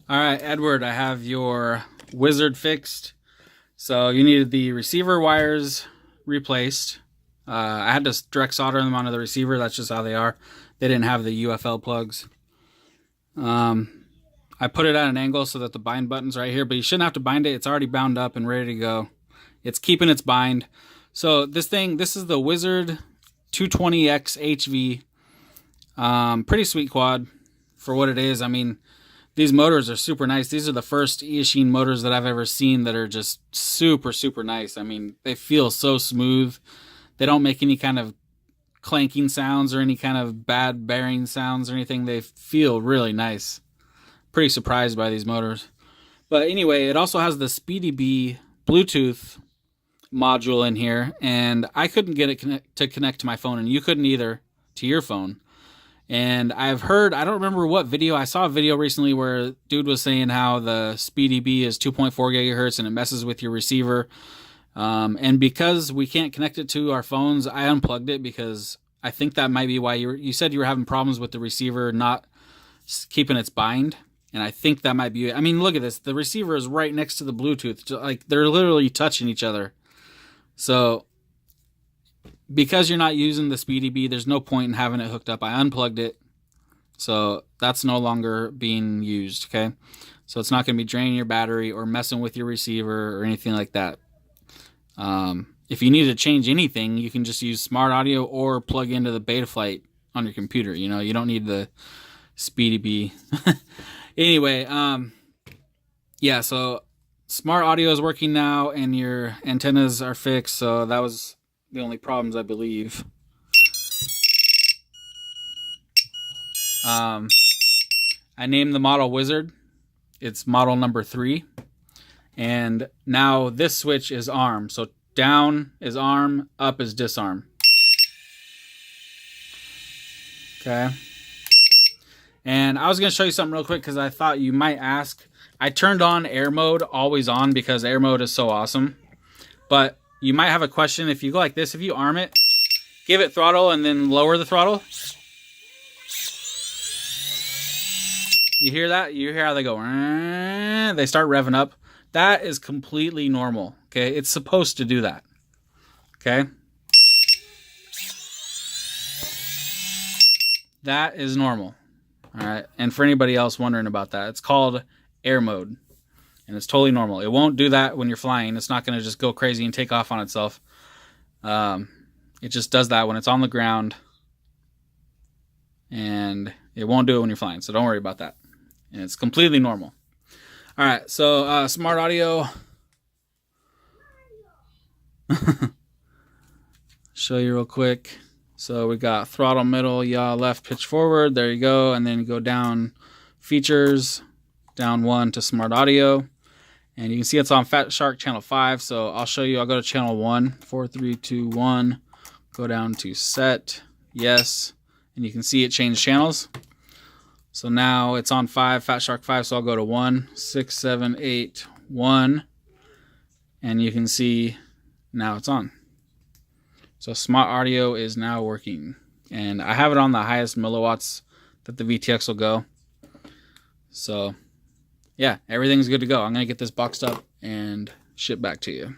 All right, Edward, I have your Wizard fixed. So you needed the receiver wires replaced. I had to direct solder them onto the receiver. That's just how they are. They didn't have the UFL plugs. I put it at an angle so that the bind button's right here, but you shouldn't have to bind it. It's already bound up and ready to go. It's keeping its bind. So this is the Wizard 220X HV. Pretty sweet quad for what it is. I mean, these motors are super nice. These are the first Eachine motors that I've ever seen that are just super, super nice. I mean, they feel so smooth. They don't make any kind of clanking sounds or any kind of bad bearing sounds or anything. They feel really nice. Pretty surprised by these motors. But anyway, it also has the SpeedyBee Bluetooth module in here, and I couldn't get it to connect to my phone, and you couldn't either to your phone. And I've heard, I don't remember what video, I saw a video recently where dude was saying how the SpeedyBee is 2.4 gigahertz and it messes with your receiver. And because we can't connect it to our phones, I unplugged it because I think that might be why you said you were having problems with the receiver not keeping its bind. And I think that might be it. I mean, look at this. The receiver is right next to the Bluetooth. Like, they're literally touching each other. So because you're not using the SpeedyBee, there's no point in having it hooked up. I unplugged it, so that's no longer being used, okay? So it's not going to be draining your battery or messing with your receiver or anything like that. If you need to change anything, you can just use Smart Audio or plug into the Betaflight on your computer. You know, you don't need the SpeedyBee. Anyway, yeah, so Smart Audio is working now, and your antennas are fixed, so that was the only problems, I believe. I named the model Wizard. It's model number 3. And now this switch is arm. So down is arm, up is disarm. Okay. And I was going to show you something real quick because I thought you might ask. I turned on air mode always on because air mode is so awesome. But you might have a question. If you go like this, if you arm it, give it throttle and then lower the throttle. You hear that? You hear how they go, they start revving up. That is completely normal, okay? It's supposed to do that, okay? That is normal, all right? And for anybody else wondering about that, it's called air mode. And it's totally normal. It won't do that when you're flying. It's not going to just go crazy and take off on itself. It just does that when it's on the ground. And it won't do it when you're flying. So don't worry about that. And it's completely normal. All right. So Smart Audio. Show you real quick. So we got throttle middle, yaw left, pitch forward. There you go. And then you go down features, down 1 to Smart Audio. And you can see it's on Fat Shark channel 5. So I'll show you. I'll go to channel 1. 4, 3, 2, 1. Go down to set. Yes. And you can see it changed channels. So now it's on 5, Fat Shark 5. So I'll go to 1, 6, 7, 8, 1. And you can see now it's on. So Smart Audio is now working. And I have it on the highest milliwatts that the VTX will go. So yeah, everything's good to go. I'm going to get this boxed up and ship back to you.